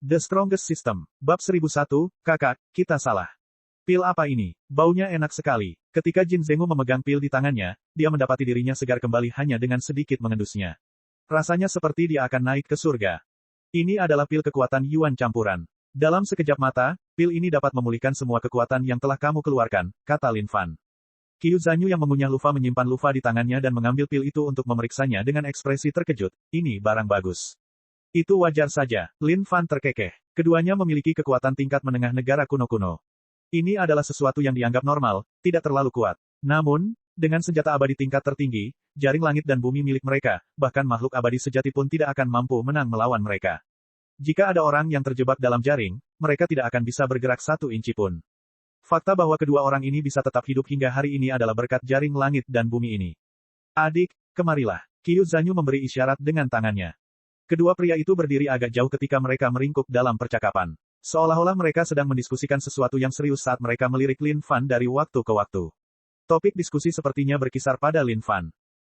The Strongest System. Bab 1001, kakak, kita salah. Pil apa ini? Baunya enak sekali. Ketika Jin Zenggu memegang pil di tangannya, dia mendapati dirinya segar kembali hanya dengan sedikit mengendusnya. Rasanya seperti dia akan naik ke surga. Ini adalah pil kekuatan Yuan campuran. Dalam sekejap mata, pil ini dapat memulihkan semua kekuatan yang telah kamu keluarkan, kata Lin Fan. Qiu Zanyu yang mengunyah lufa menyimpan lufa di tangannya dan mengambil pil itu untuk memeriksanya dengan ekspresi terkejut. Ini barang bagus. Itu wajar saja, Lin Fan terkekeh. Keduanya memiliki kekuatan tingkat menengah negara kuno-kuno. Ini adalah sesuatu yang dianggap normal, tidak terlalu kuat. Namun, dengan senjata abadi tingkat tertinggi, jaring langit dan bumi milik mereka, bahkan makhluk abadi sejati pun tidak akan mampu menang melawan mereka. Jika ada orang yang terjebak dalam jaring, mereka tidak akan bisa bergerak 1 inci pun. Fakta bahwa kedua orang ini bisa tetap hidup hingga hari ini adalah berkat jaring langit dan bumi ini. Adik, kemarilah. Qiu Zanyu memberi isyarat dengan tangannya. Kedua pria itu berdiri agak jauh ketika mereka meringkuk dalam percakapan. Seolah-olah mereka sedang mendiskusikan sesuatu yang serius saat mereka melirik Lin Fan dari waktu ke waktu. Topik diskusi sepertinya berkisar pada Lin Fan.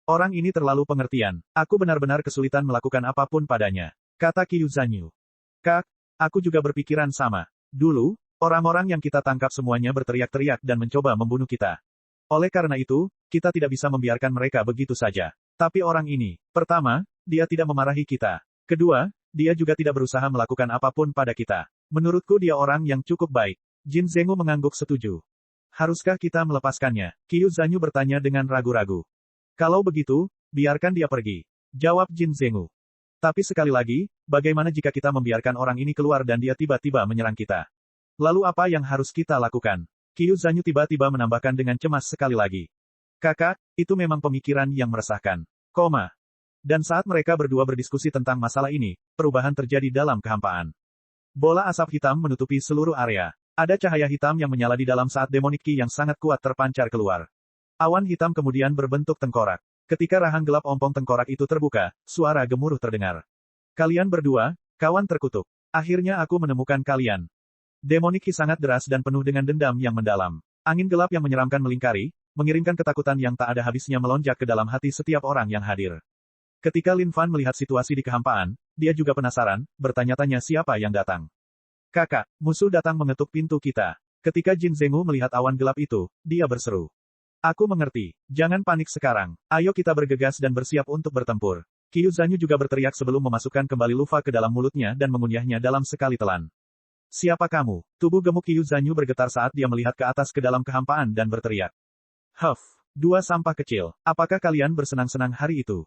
Orang ini terlalu pengertian. Aku benar-benar kesulitan melakukan apapun padanya, kata Qiu Zanyu. Kak, aku juga berpikiran sama. Dulu, orang-orang yang kita tangkap semuanya berteriak-teriak dan mencoba membunuh kita. Oleh karena itu, kita tidak bisa membiarkan mereka begitu saja. Tapi orang ini, pertama, dia tidak memarahi kita. Kedua, dia juga tidak berusaha melakukan apapun pada kita. Menurutku dia orang yang cukup baik. Jin Zenggu mengangguk setuju. Haruskah kita melepaskannya? Qiu Zanyu bertanya dengan ragu-ragu. Kalau begitu, biarkan dia pergi, jawab Jin Zenggu. Tapi sekali lagi, bagaimana jika kita membiarkan orang ini keluar dan dia tiba-tiba menyerang kita? Lalu apa yang harus kita lakukan? Qiu Zanyu tiba-tiba menambahkan dengan cemas sekali lagi. Kakak, itu memang pemikiran yang meresahkan. Dan saat mereka berdua berdiskusi tentang masalah ini, perubahan terjadi dalam kehampaan. Bola asap hitam menutupi seluruh area. Ada cahaya hitam yang menyala di dalam saat demonic ki yang sangat kuat terpancar keluar. Awan hitam kemudian berbentuk tengkorak. Ketika rahang gelap ompong tengkorak itu terbuka, suara gemuruh terdengar. Kalian berdua, kawan terkutuk. Akhirnya aku menemukan kalian. Demonic ki sangat deras dan penuh dengan dendam yang mendalam. Angin gelap yang menyeramkan melingkari, mengirimkan ketakutan yang tak ada habisnya melonjak ke dalam hati setiap orang yang hadir. Ketika Lin Fan melihat situasi di kehampaan, dia juga penasaran, bertanya-tanya siapa yang datang. Kakak, musuh datang mengetuk pintu kita. Ketika Jin Zenggu melihat awan gelap itu, dia berseru. Aku mengerti. Jangan panik sekarang. Ayo kita bergegas dan bersiap untuk bertempur. Qiu Zanyu juga berteriak sebelum memasukkan kembali lufa ke dalam mulutnya dan mengunyahnya dalam sekali telan. Siapa kamu? Tubuh gemuk Qiu Zanyu bergetar saat dia melihat ke atas ke dalam kehampaan dan berteriak. Huff, 2 sampah kecil. Apakah kalian bersenang-senang hari itu?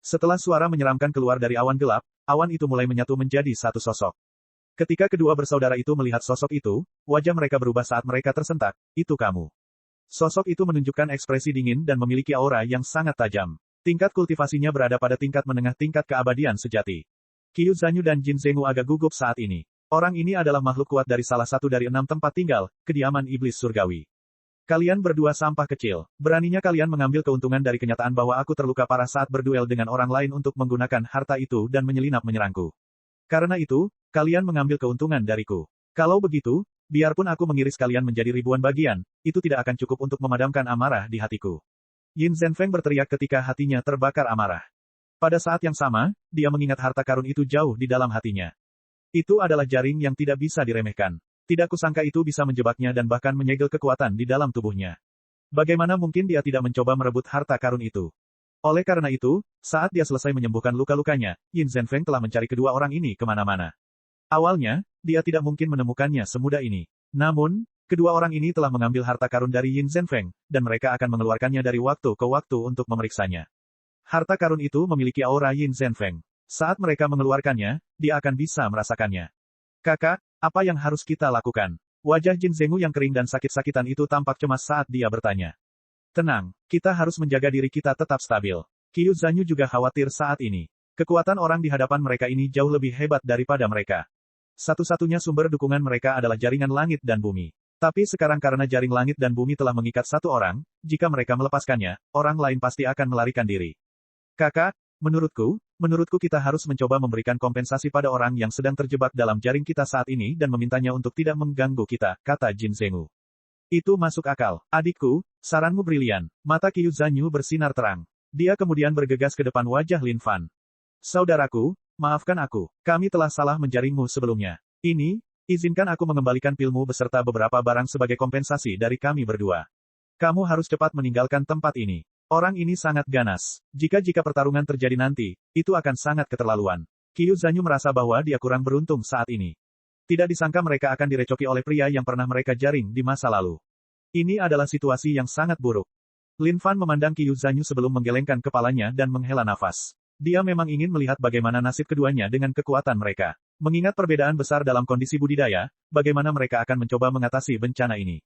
Setelah suara menyeramkan keluar dari awan gelap, awan itu mulai menyatu menjadi satu sosok. Ketika kedua bersaudara itu melihat sosok itu, wajah mereka berubah saat mereka tersentak. Itu kamu. Sosok itu menunjukkan ekspresi dingin dan memiliki aura yang sangat tajam. Tingkat kultivasinya berada pada tingkat menengah tingkat keabadian sejati. Qiu Zanyu dan Jin Zenggu agak gugup saat ini. Orang ini adalah makhluk kuat dari salah satu dari 6 tempat tinggal, kediaman iblis surgawi. Kalian berdua sampah kecil. Beraninya kalian mengambil keuntungan dari kenyataan bahwa aku terluka parah saat berduel dengan orang lain untuk menggunakan harta itu dan menyelinap menyerangku. Karena itu, kalian mengambil keuntungan dariku. Kalau begitu, biarpun aku mengiris kalian menjadi ribuan bagian, itu tidak akan cukup untuk memadamkan amarah di hatiku. Yin Zhenfeng berteriak ketika hatinya terbakar amarah. Pada saat yang sama, dia mengingat harta karun itu jauh di dalam hatinya. Itu adalah jaring yang tidak bisa diremehkan. Tidak kusangka itu bisa menjebaknya dan bahkan menyegel kekuatan di dalam tubuhnya. Bagaimana mungkin dia tidak mencoba merebut harta karun itu? Oleh karena itu, saat dia selesai menyembuhkan luka-lukanya, Yin Zhenfeng telah mencari kedua orang ini kemana-mana. Awalnya, dia tidak mungkin menemukannya semudah ini. Namun, kedua orang ini telah mengambil harta karun dari Yin Zhenfeng, dan mereka akan mengeluarkannya dari waktu ke waktu untuk memeriksanya. Harta karun itu memiliki aura Yin Zhenfeng. Saat mereka mengeluarkannya, dia akan bisa merasakannya. Kakak, apa yang harus kita lakukan? Wajah Jin Zenggu yang kering dan sakit-sakitan itu tampak cemas saat dia bertanya. Tenang, kita harus menjaga diri kita tetap stabil. Qiu Zanyu juga khawatir saat ini. Kekuatan orang di hadapan mereka ini jauh lebih hebat daripada mereka. Satu-satunya sumber dukungan mereka adalah jaringan langit dan bumi. Tapi sekarang karena jaring langit dan bumi telah mengikat satu orang, jika mereka melepaskannya, orang lain pasti akan melarikan diri. Kakak, Menurutku kita harus mencoba memberikan kompensasi pada orang yang sedang terjebak dalam jaring kita saat ini dan memintanya untuk tidak mengganggu kita, kata Jin Zenggu. Itu masuk akal. Adikku, saranmu brilian. Mata Qiu Zanyu bersinar terang. Dia kemudian bergegas ke depan wajah Lin Fan. Saudaraku, Maafkan aku, kami telah salah menjaringmu sebelumnya. Izinkan aku mengembalikan pilmu beserta beberapa barang sebagai kompensasi dari kami berdua. Kamu harus cepat meninggalkan tempat ini. Orang ini sangat ganas. Jika pertarungan terjadi nanti, itu akan sangat keterlaluan. Qiu Zanyu merasa bahwa dia kurang beruntung saat ini. Tidak disangka mereka akan direcoki oleh pria yang pernah mereka jaring di masa lalu. Ini adalah situasi yang sangat buruk. Lin Fan memandang Qiu Zanyu sebelum menggelengkan kepalanya dan menghela nafas. Dia memang ingin melihat bagaimana nasib keduanya dengan kekuatan mereka. Mengingat perbedaan besar dalam kondisi budidaya, bagaimana mereka akan mencoba mengatasi bencana ini.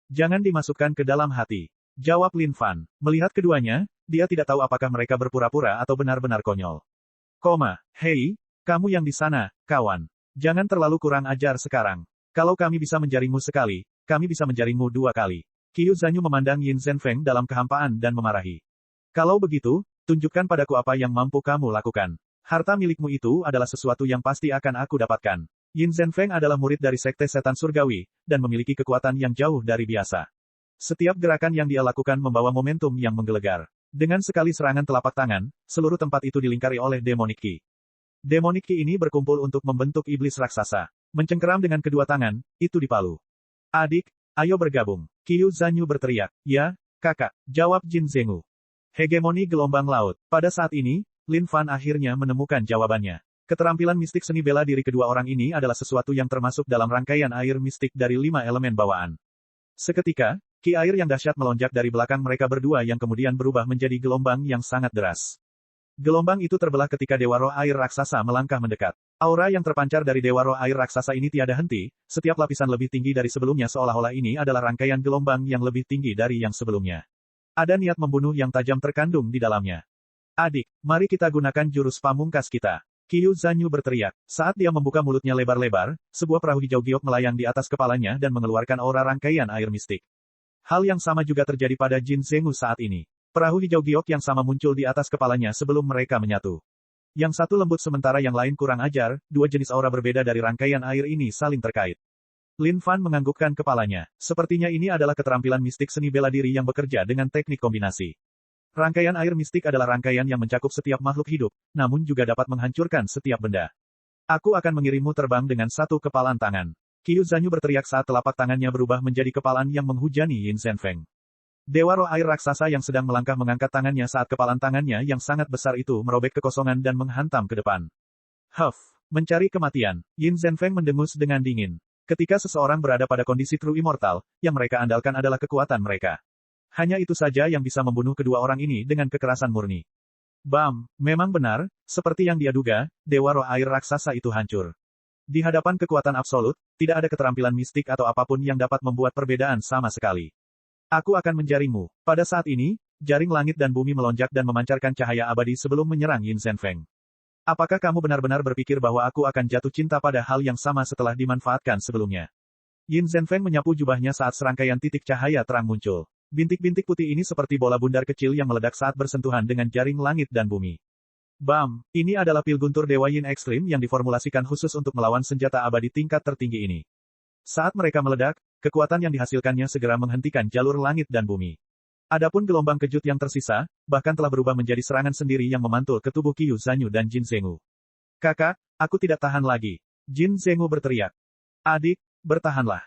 Jangan dimasukkan ke dalam hati. Jawab Lin Fan. Melihat keduanya, dia tidak tahu apakah mereka berpura-pura atau benar-benar konyol. Hei, kamu yang di sana, kawan. Jangan terlalu kurang ajar sekarang. Kalau kami bisa menjaringmu sekali, kami bisa menjaringmu 2 kali. Qiu Zanyu memandang Yin Zhenfeng dalam kehampaan dan memarahi. Kalau begitu, tunjukkan padaku apa yang mampu kamu lakukan. Harta milikmu itu adalah sesuatu yang pasti akan aku dapatkan. Yin Zhenfeng adalah murid dari Sekte Setan Surgawi, dan memiliki kekuatan yang jauh dari biasa. Setiap gerakan yang dia lakukan membawa momentum yang menggelegar. Dengan sekali serangan telapak tangan, seluruh tempat itu dilingkari oleh Demonic Ki. Demonic Ki ini berkumpul untuk membentuk iblis raksasa. Mencengkeram dengan kedua tangan, itu dipalu. Adik, ayo bergabung. Qiu Zanyu berteriak. Ya, kakak, jawab Jin Zenggu. Hegemoni gelombang laut. Pada saat ini, Lin Fan akhirnya menemukan jawabannya. Keterampilan mistik seni bela diri kedua orang ini adalah sesuatu yang termasuk dalam rangkaian air mistik dari 5 elemen bawaan. Seketika, ki air yang dahsyat melonjak dari belakang mereka berdua yang kemudian berubah menjadi gelombang yang sangat deras. Gelombang itu terbelah ketika Dewa Roh Air Raksasa melangkah mendekat. Aura yang terpancar dari Dewa Roh Air Raksasa ini tiada henti, setiap lapisan lebih tinggi dari sebelumnya seolah-olah ini adalah rangkaian gelombang yang lebih tinggi dari yang sebelumnya. Ada niat membunuh yang tajam terkandung di dalamnya. Adik, mari kita gunakan jurus pamungkas kita. Qiu Zanyu berteriak. Saat dia membuka mulutnya lebar-lebar, sebuah perahu hijau giok melayang di atas kepalanya dan mengeluarkan aura rangkaian air mistik. Hal yang sama juga terjadi pada Jin Zenggu saat ini. Perahu hijau giok yang sama muncul di atas kepalanya sebelum mereka menyatu. Yang satu lembut sementara yang lain kurang ajar, 2 jenis aura berbeda dari rangkaian air ini saling terkait. Lin Fan menganggukkan kepalanya. Sepertinya ini adalah keterampilan mistik seni bela diri yang bekerja dengan teknik kombinasi. Rangkaian air mistik adalah rangkaian yang mencakup setiap makhluk hidup, namun juga dapat menghancurkan setiap benda. Aku akan mengirimmu terbang dengan 1 kepalan tangan. Qiu Zanyu berteriak saat telapak tangannya berubah menjadi kepalan yang menghujani Yin Zhenfeng. Dewa Roh Air Raksasa yang sedang melangkah mengangkat tangannya saat kepalan tangannya yang sangat besar itu merobek kekosongan dan menghantam ke depan. Mencari kematian. Yin Zhenfeng mendengus dengan dingin. Ketika seseorang berada pada kondisi true immortal, yang mereka andalkan adalah kekuatan mereka. Hanya itu saja yang bisa membunuh kedua orang ini dengan kekerasan murni. Bam, memang benar, seperti yang dia duga, Dewa Roh Air Raksasa itu hancur. Di hadapan kekuatan absolut, tidak ada keterampilan mistik atau apapun yang dapat membuat perbedaan sama sekali. Aku akan menjaringmu. Pada saat ini, jaring langit dan bumi melonjak dan memancarkan cahaya abadi sebelum menyerang Yin Zhenfeng. Apakah kamu benar-benar berpikir bahwa aku akan jatuh cinta pada hal yang sama setelah dimanfaatkan sebelumnya? Yin Zhenfeng menyapu jubahnya saat serangkaian titik cahaya terang muncul. Bintik-bintik putih ini seperti bola bundar kecil yang meledak saat bersentuhan dengan jaring langit dan bumi. Bam, ini adalah pil guntur Dewa Yin Ekstrim yang diformulasikan khusus untuk melawan senjata abadi tingkat tertinggi ini. Saat mereka meledak, kekuatan yang dihasilkannya segera menghentikan jalur langit dan bumi. Adapun gelombang kejut yang tersisa, bahkan telah berubah menjadi serangan sendiri yang memantul ke tubuh Qiu Zanyu dan Jin Zenggu. Kakak, aku tidak tahan lagi. Jin Zenggu berteriak. Adik, bertahanlah.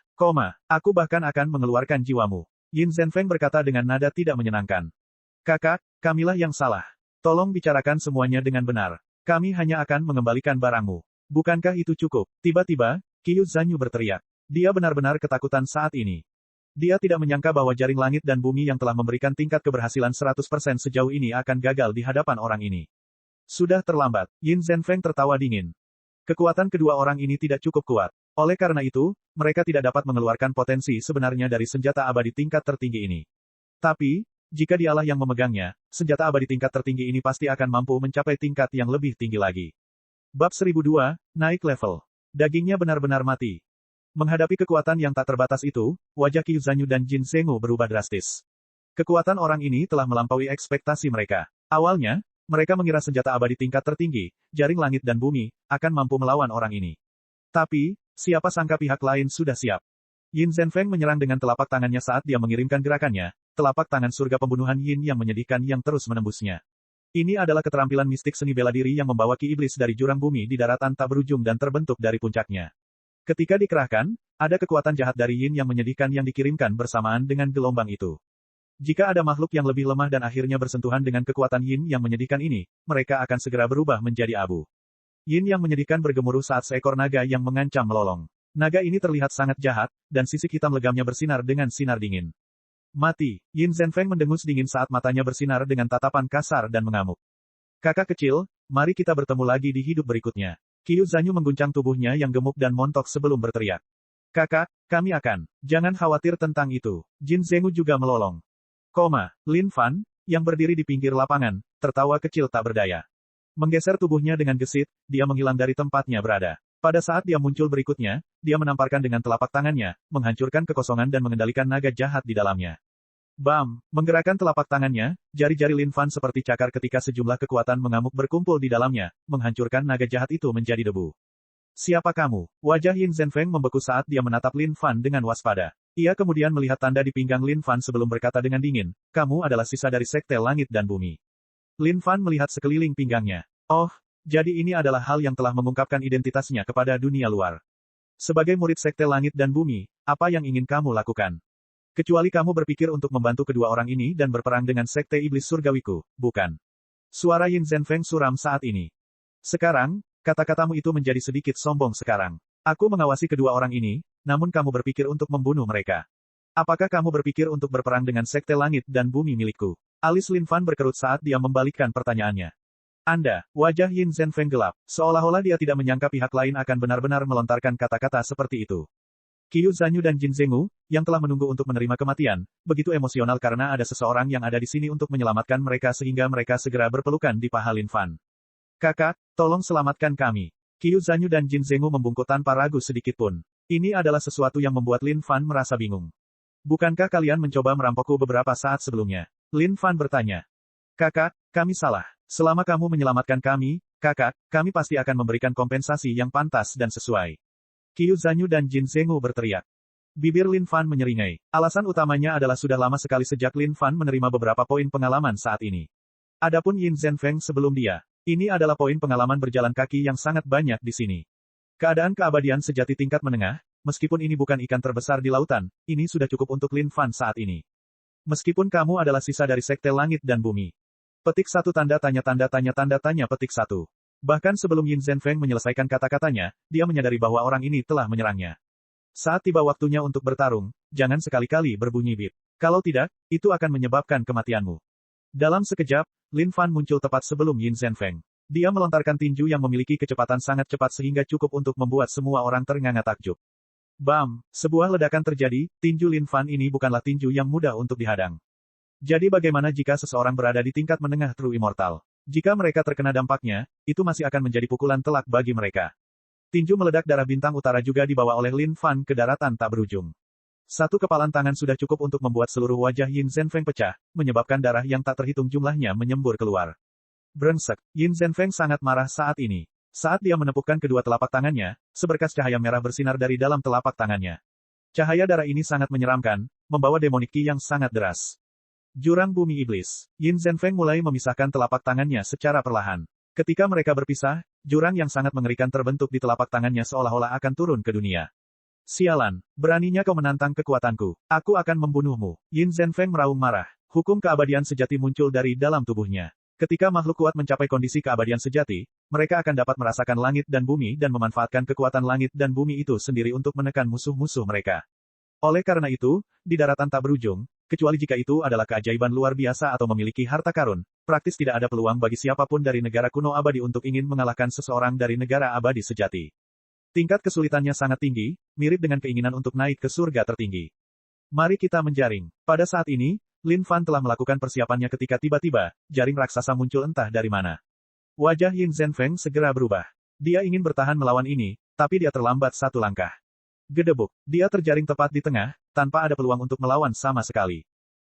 Aku bahkan akan mengeluarkan jiwamu. Yin Zhenfeng berkata dengan nada tidak menyenangkan. Kakak, kamilah yang salah. Tolong bicarakan semuanya dengan benar. Kami hanya akan mengembalikan barangmu. Bukankah itu cukup? Tiba-tiba, Qiu Zanyu berteriak. Dia benar-benar ketakutan saat ini. Dia tidak menyangka bahwa jaring langit dan bumi yang telah memberikan tingkat keberhasilan 100% sejauh ini akan gagal di hadapan orang ini. Sudah terlambat. Yin Zhenfeng tertawa dingin. Kekuatan kedua orang ini tidak cukup kuat. Oleh karena itu, mereka tidak dapat mengeluarkan potensi sebenarnya dari senjata abadi tingkat tertinggi ini. Tapi, jika dialah yang memegangnya, senjata abadi tingkat tertinggi ini pasti akan mampu mencapai tingkat yang lebih tinggi lagi. Bab 1002, naik level. Dagingnya benar-benar mati. Menghadapi kekuatan yang tak terbatas itu, wajah Qiu Zanyu dan Jin Zenggu berubah drastis. Kekuatan orang ini telah melampaui ekspektasi mereka. Awalnya, mereka mengira senjata abadi tingkat tertinggi, jaring langit dan bumi, akan mampu melawan orang ini. Tapi, siapa sangka pihak lain sudah siap. Yin Zhenfeng menyerang dengan telapak tangannya saat dia mengirimkan gerakannya, telapak tangan surga pembunuhan Yin yang menyedihkan yang terus menembusnya. Ini adalah keterampilan mistik seni bela diri yang membawa ki iblis dari jurang bumi di daratan tak berujung dan terbentuk dari puncaknya. Ketika dikerahkan, ada kekuatan jahat dari Yin yang menyedihkan yang dikirimkan bersamaan dengan gelombang itu. Jika ada makhluk yang lebih lemah dan akhirnya bersentuhan dengan kekuatan Yin yang menyedihkan ini, mereka akan segera berubah menjadi abu. Yin yang menyedihkan bergemuruh saat seekor naga yang mengancam melolong. Naga ini terlihat sangat jahat, dan sisik hitam legamnya bersinar dengan sinar dingin. Mati, Yin Zhenfeng mendengus dingin saat matanya bersinar dengan tatapan kasar dan mengamuk. Kakak kecil, mari kita bertemu lagi di hidup berikutnya. Qiu Zanyu mengguncang tubuhnya yang gemuk dan montok sebelum berteriak. Kakak, kami akan. Jangan khawatir tentang itu. Jin Zhengu juga melolong. Lin Fan, yang berdiri di pinggir lapangan, tertawa kecil tak berdaya. Menggeser tubuhnya dengan gesit, dia menghilang dari tempatnya berada. Pada saat dia muncul berikutnya, dia menamparkan dengan telapak tangannya, menghancurkan kekosongan dan mengendalikan naga jahat di dalamnya. Bam! Menggerakkan telapak tangannya, jari-jari Lin Fan seperti cakar ketika sejumlah kekuatan mengamuk berkumpul di dalamnya, menghancurkan naga jahat itu menjadi debu. Siapa kamu? Wajah Yin Zhenfeng membeku saat dia menatap Lin Fan dengan waspada. Ia kemudian melihat tanda di pinggang Lin Fan sebelum berkata dengan dingin, kamu adalah sisa dari Sekte Langit dan Bumi. Lin Fan melihat sekeliling pinggangnya. Oh, jadi ini adalah hal yang telah mengungkapkan identitasnya kepada dunia luar. Sebagai murid Sekte Langit dan Bumi, apa yang ingin kamu lakukan? Kecuali kamu berpikir untuk membantu kedua orang ini dan berperang dengan Sekte Iblis Surgawiku, bukan? Suara Yin Zhenfeng suram saat ini. Sekarang, kata-katamu itu menjadi sedikit sombong sekarang. Aku mengawasi kedua orang ini, namun kamu berpikir untuk membunuh mereka. Apakah kamu berpikir untuk berperang dengan Sekte Langit dan Bumi milikku? Alis Lin Fan berkerut saat dia membalikkan pertanyaannya. Wajah Yin Zhenfeng gelap, seolah-olah dia tidak menyangka pihak lain akan benar-benar melontarkan kata-kata seperti itu. Qiu Zanyu dan Jin Zhengu, yang telah menunggu untuk menerima kematian, begitu emosional karena ada seseorang yang ada di sini untuk menyelamatkan mereka sehingga mereka segera berpelukan di paha Lin Fan. Kakak, tolong selamatkan kami. Qiu Zanyu dan Jin Zhengu membungkuk tanpa ragu sedikitpun. Ini adalah sesuatu yang membuat Lin Fan merasa bingung. Bukankah kalian mencoba merampokku beberapa saat sebelumnya? Lin Fan bertanya. Kakak, kami salah. Selama kamu menyelamatkan kami, kakak, kami pasti akan memberikan kompensasi yang pantas dan sesuai. Qiu Zanyu dan Jin Zhengu berteriak. Bibir Lin Fan menyeringai. Alasan utamanya adalah sudah lama sekali sejak Lin Fan menerima beberapa poin pengalaman saat ini. Adapun Yin Zhenfeng sebelum dia, ini adalah poin pengalaman berjalan kaki yang sangat banyak di sini. Keadaan keabadian sejati tingkat menengah, meskipun ini bukan ikan terbesar di lautan, ini sudah cukup untuk Lin Fan saat ini. Meskipun kamu adalah sisa dari Sekte Langit dan Bumi. Petik 1 tanda tanya petik 1. Bahkan sebelum Yin Zhenfeng menyelesaikan kata-katanya, dia menyadari bahwa orang ini telah menyerangnya. Saat tiba waktunya untuk bertarung, jangan sekali-kali berbunyi bip. Kalau tidak, itu akan menyebabkan kematianmu. Dalam sekejap, Lin Fan muncul tepat sebelum Yin Zhenfeng. Dia melontarkan tinju yang memiliki kecepatan sangat cepat sehingga cukup untuk membuat semua orang ternganga takjub. Bam! Sebuah ledakan terjadi, tinju Lin Fan ini bukanlah tinju yang mudah untuk dihadang. Jadi bagaimana jika seseorang berada di tingkat menengah True Immortal? Jika mereka terkena dampaknya, itu masih akan menjadi pukulan telak bagi mereka. Tinju meledak darah bintang utara juga dibawa oleh Lin Fan ke daratan tak berujung. Satu kepalan tangan sudah cukup untuk membuat seluruh wajah Yin Zhenfeng pecah, menyebabkan darah yang tak terhitung jumlahnya menyembur keluar. Brengsek, Yin Zhenfeng sangat marah saat ini. Saat dia menepukkan kedua telapak tangannya, seberkas cahaya merah bersinar dari dalam telapak tangannya. Cahaya darah ini sangat menyeramkan, membawa demonik ki yang sangat deras. Jurang Bumi Iblis. Yin Zhenfeng mulai memisahkan telapak tangannya secara perlahan. Ketika mereka berpisah, jurang yang sangat mengerikan terbentuk di telapak tangannya seolah-olah akan turun ke dunia. Sialan, beraninya kau menantang kekuatanku. Aku akan membunuhmu. Yin Zhenfeng meraung marah. Hukum keabadian sejati muncul dari dalam tubuhnya. Ketika makhluk kuat mencapai kondisi keabadian sejati, mereka akan dapat merasakan langit dan bumi dan memanfaatkan kekuatan langit dan bumi itu sendiri untuk menekan musuh-musuh mereka. Oleh karena itu, di daratan tak berujung, kecuali jika itu adalah keajaiban luar biasa atau memiliki harta karun, praktis tidak ada peluang bagi siapapun dari negara kuno abadi untuk ingin mengalahkan seseorang dari negara abadi sejati. Tingkat kesulitannya sangat tinggi, mirip dengan keinginan untuk naik ke surga tertinggi. Mari kita menjaring. Pada saat ini, Lin Fan telah melakukan persiapannya ketika tiba-tiba, jaring raksasa muncul entah dari mana. Wajah Yin Zhenfeng segera berubah. Dia ingin bertahan melawan ini, tapi dia terlambat satu langkah. Gedebuk, dia terjaring tepat di tengah, tanpa ada peluang untuk melawan sama sekali.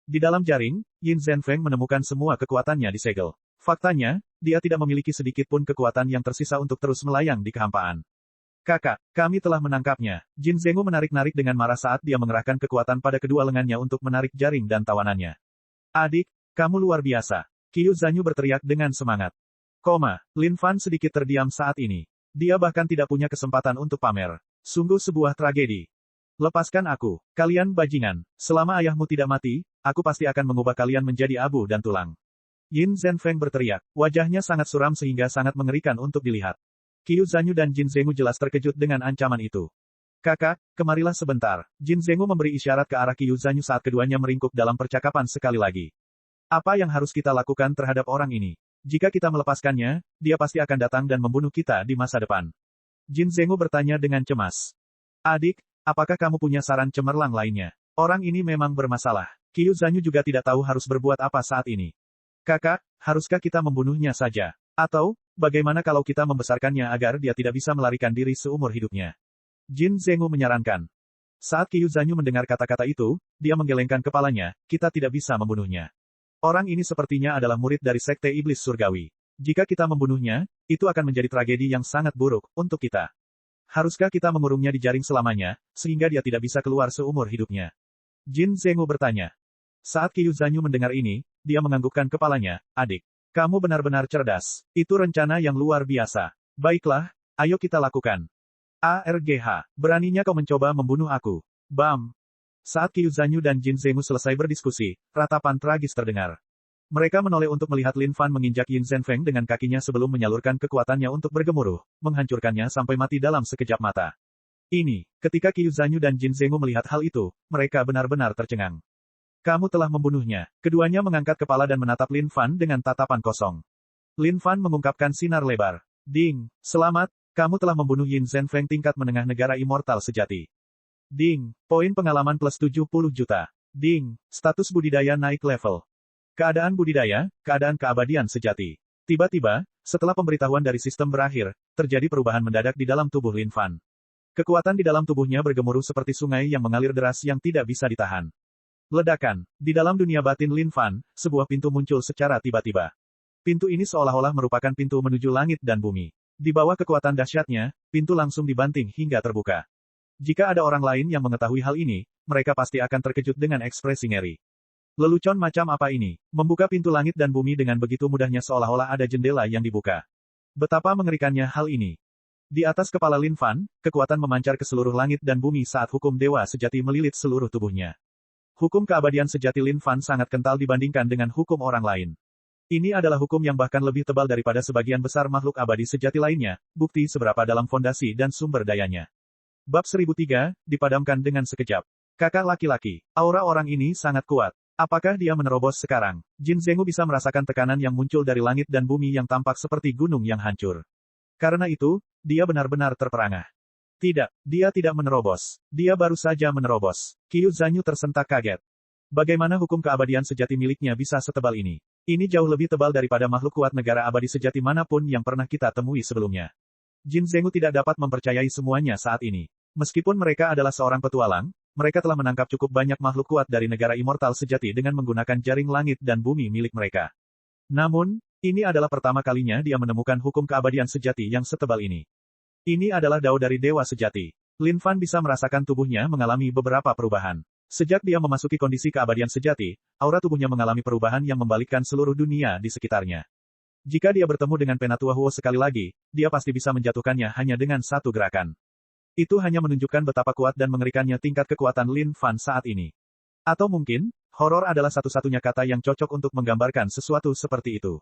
Di dalam jaring, Yin Zhenfeng menemukan semua kekuatannya disegel. Faktanya, dia tidak memiliki sedikit pun kekuatan yang tersisa untuk terus melayang di kehampaan. Kakak, kami telah menangkapnya. Jin Zhengu menarik-narik dengan marah saat dia mengerahkan kekuatan pada kedua lengannya untuk menarik jaring dan tawanannya. Adik, kamu luar biasa. Qiu Zanyu berteriak dengan semangat. Lin Fan sedikit terdiam saat ini. Dia bahkan tidak punya kesempatan untuk pamer. Sungguh sebuah tragedi. Lepaskan aku, kalian bajingan. Selama ayahmu tidak mati, aku pasti akan mengubah kalian menjadi abu dan tulang. Yin Zhenfeng berteriak. Wajahnya sangat suram sehingga sangat mengerikan untuk dilihat. Qiu Zanyu dan Jin Zhengu jelas terkejut dengan ancaman itu. Kakak, kemarilah sebentar. Jin Zhengu memberi isyarat ke arah Qiu Zanyu saat keduanya meringkuk dalam percakapan sekali lagi. Apa yang harus kita lakukan terhadap orang ini? Jika kita melepaskannya, dia pasti akan datang dan membunuh kita di masa depan. Jin Zhengu bertanya dengan cemas. Adik, apakah kamu punya saran cemerlang lainnya? Orang ini memang bermasalah. Qiu Zanyu juga tidak tahu harus berbuat apa saat ini. Kakak, haruskah kita membunuhnya saja? Atau, bagaimana kalau kita membesarkannya agar dia tidak bisa melarikan diri seumur hidupnya? Jin Zhengu menyarankan. Saat Qiu Zanyu mendengar kata-kata itu, dia menggelengkan kepalanya, kita tidak bisa membunuhnya. Orang ini sepertinya adalah murid dari Sekte Iblis Surgawi. Jika kita membunuhnya, itu akan menjadi tragedi yang sangat buruk untuk kita. Haruskah kita mengurungnya di jaring selamanya, sehingga dia tidak bisa keluar seumur hidupnya? Jin Zhengu bertanya. Saat Qiu Zanyu mendengar ini, dia menganggukkan kepalanya, adik. Kamu benar-benar cerdas. Itu rencana yang luar biasa. Baiklah, ayo kita lakukan. ARGH, beraninya kau mencoba membunuh aku. Bam! Saat Qiu Zanyu dan Jin Zhengu selesai berdiskusi, ratapan tragis terdengar. Mereka menoleh untuk melihat Lin Fan menginjak Yin Zhenfeng dengan kakinya sebelum menyalurkan kekuatannya untuk bergemuruh, menghancurkannya sampai mati dalam sekejap mata. Ketika Qiu Zanyu dan Jin Zhengu melihat hal itu, mereka benar-benar tercengang. Kamu telah membunuhnya. Keduanya mengangkat kepala dan menatap Lin Fan dengan tatapan kosong. Lin Fan mengungkapkan sinar lebar. Ding, selamat, kamu telah membunuh Yin Zhenfeng tingkat menengah negara immortal sejati. Ding, poin pengalaman plus 70 juta. Ding, status budidaya naik level. Keadaan budidaya, keadaan keabadian sejati. Tiba-tiba, setelah pemberitahuan dari sistem berakhir, terjadi perubahan mendadak di dalam tubuh Lin Fan. Kekuatan di dalam tubuhnya bergemuruh seperti sungai yang mengalir deras yang tidak bisa ditahan. Ledakan. Di dalam dunia batin Lin Fan, sebuah pintu muncul secara tiba-tiba. Pintu ini seolah-olah merupakan pintu menuju langit dan bumi. Di bawah kekuatan dahsyatnya, pintu langsung dibanting hingga terbuka. Jika ada orang lain yang mengetahui hal ini, mereka pasti akan terkejut dengan ekspresi ngeri. Lelucon macam apa ini? Membuka pintu langit dan bumi dengan begitu mudahnya seolah-olah ada jendela yang dibuka. Betapa mengerikannya hal ini. Di atas kepala Lin Fan, kekuatan memancar ke seluruh langit dan bumi saat hukum dewa sejati melilit seluruh tubuhnya. Hukum keabadian sejati Lin Fan sangat kental dibandingkan dengan hukum orang lain. Ini adalah hukum yang bahkan lebih tebal daripada sebagian besar makhluk abadi sejati lainnya, bukti seberapa dalam fondasi dan sumber dayanya. Bab 1003, dipadamkan dengan sekejap. Kakak laki-laki, aura orang ini sangat kuat. Apakah dia menerobos sekarang? Jin Zhengu bisa merasakan tekanan yang muncul dari langit dan bumi yang tampak seperti gunung yang hancur. Karena itu, dia benar-benar terperangah. Tidak, dia tidak menerobos. Dia baru saja menerobos. Qiu Zanyu tersentak kaget. Bagaimana hukum keabadian sejati miliknya bisa setebal ini? Ini jauh lebih tebal daripada makhluk kuat negara abadi sejati manapun yang pernah kita temui sebelumnya. Jin Zhengu tidak dapat mempercayai semuanya saat ini. Meskipun mereka adalah seorang petualang, mereka telah menangkap cukup banyak makhluk kuat dari negara immortal sejati dengan menggunakan jaring langit dan bumi milik mereka. Namun, ini adalah pertama kalinya dia menemukan hukum keabadian sejati yang setebal ini. Ini adalah dao dari dewa sejati. Lin Fan bisa merasakan tubuhnya mengalami beberapa perubahan. Sejak dia memasuki kondisi keabadian sejati, aura tubuhnya mengalami perubahan yang membalikkan seluruh dunia di sekitarnya. Jika dia bertemu dengan Penatua Huo sekali lagi, dia pasti bisa menjatuhkannya hanya dengan satu gerakan. Itu hanya menunjukkan betapa kuat dan mengerikannya tingkat kekuatan Lin Fan saat ini. Atau mungkin, horor adalah satu-satunya kata yang cocok untuk menggambarkan sesuatu seperti itu.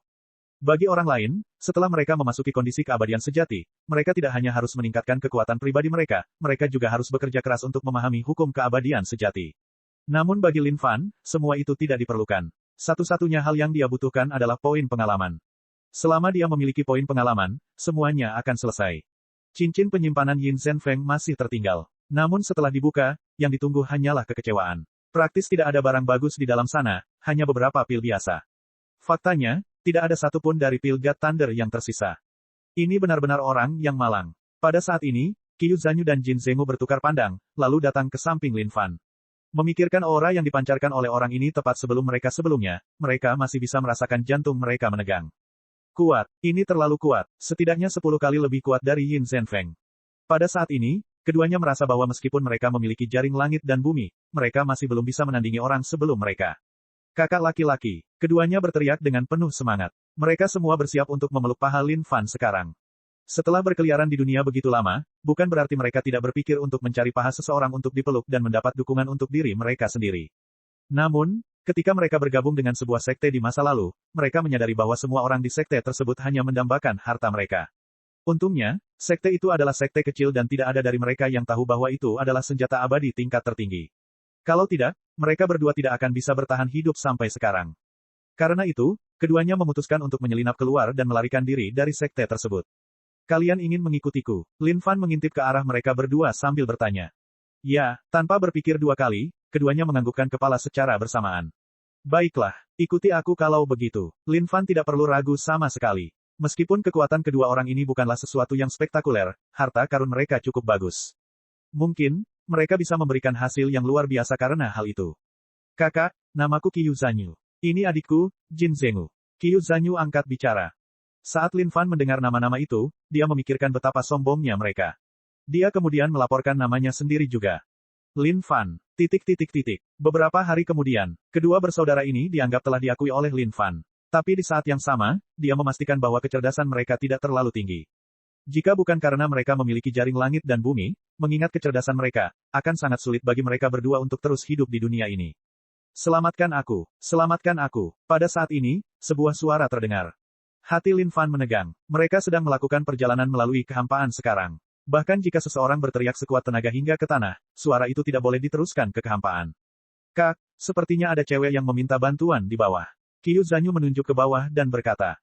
Bagi orang lain, setelah mereka memasuki kondisi keabadian sejati, mereka tidak hanya harus meningkatkan kekuatan pribadi mereka, mereka juga harus bekerja keras untuk memahami hukum keabadian sejati. Namun bagi Lin Fan, semua itu tidak diperlukan. Satu-satunya hal yang dia butuhkan adalah poin pengalaman. Selama dia memiliki poin pengalaman, semuanya akan selesai. Cincin penyimpanan Yin Zhenfeng masih tertinggal. Namun setelah dibuka, yang ditunggu hanyalah kekecewaan. Praktis tidak ada barang bagus di dalam sana, hanya beberapa pil biasa. Faktanya, tidak ada satupun dari pil God Thunder yang tersisa. Ini benar-benar orang yang malang. Pada saat ini, Qiu Zanyu dan Jin Zhengu bertukar pandang, lalu datang ke samping Lin Fan. Memikirkan aura yang dipancarkan oleh orang ini tepat sebelum mereka mereka masih bisa merasakan jantung mereka menegang. Kuat, ini terlalu kuat, setidaknya 10 kali lebih kuat dari Yin Zhenfeng. Pada saat ini, keduanya merasa bahwa meskipun mereka memiliki jaring langit dan bumi, mereka masih belum bisa menandingi orang sebelum mereka. Kakak laki-laki. Keduanya berteriak dengan penuh semangat. Mereka semua bersiap untuk memeluk paha Lin Fan sekarang. Setelah berkeliaran di dunia begitu lama, bukan berarti mereka tidak berpikir untuk mencari paha seseorang untuk dipeluk dan mendapat dukungan untuk diri mereka sendiri. Namun, ketika mereka bergabung dengan sebuah sekte di masa lalu, mereka menyadari bahwa semua orang di sekte tersebut hanya mendambakan harta mereka. Untungnya, sekte itu adalah sekte kecil dan tidak ada dari mereka yang tahu bahwa itu adalah senjata abadi tingkat tertinggi. Kalau tidak, mereka berdua tidak akan bisa bertahan hidup sampai sekarang. Karena itu, keduanya memutuskan untuk menyelinap keluar dan melarikan diri dari sekte tersebut. Kalian ingin mengikutiku? Lin Fan mengintip ke arah mereka berdua sambil bertanya. Ya, tanpa berpikir dua kali, keduanya menganggukkan kepala secara bersamaan. Baiklah, ikuti aku kalau begitu. Lin Fan tidak perlu ragu sama sekali. Meskipun kekuatan kedua orang ini bukanlah sesuatu yang spektakuler, harta karun mereka cukup bagus. Mungkin, mereka bisa memberikan hasil yang luar biasa karena hal itu. Kakak, namaku Qiyu Zanyu. Ini adikku, Jin Zenggu. Qiyu Zanyu angkat bicara. Saat Lin Fan mendengar nama-nama itu, dia memikirkan betapa sombongnya mereka. Dia kemudian melaporkan namanya sendiri juga. Lin Fan. Beberapa hari kemudian, kedua bersaudara ini dianggap telah diakui oleh Lin Fan. Tapi di saat yang sama, dia memastikan bahwa kecerdasan mereka tidak terlalu tinggi. Jika bukan karena mereka memiliki jaring langit dan bumi, mengingat kecerdasan mereka, akan sangat sulit bagi mereka berdua untuk terus hidup di dunia ini. Selamatkan aku, selamatkan aku. Pada saat ini, sebuah suara terdengar. Hati Lin Fan menegang. Mereka sedang melakukan perjalanan melalui kehampaan sekarang. Bahkan jika seseorang berteriak sekuat tenaga hingga ke tanah, suara itu tidak boleh diteruskan ke kehampaan. Kak, sepertinya ada cewek yang meminta bantuan di bawah. Qiyu Zanyu menunjuk ke bawah dan berkata.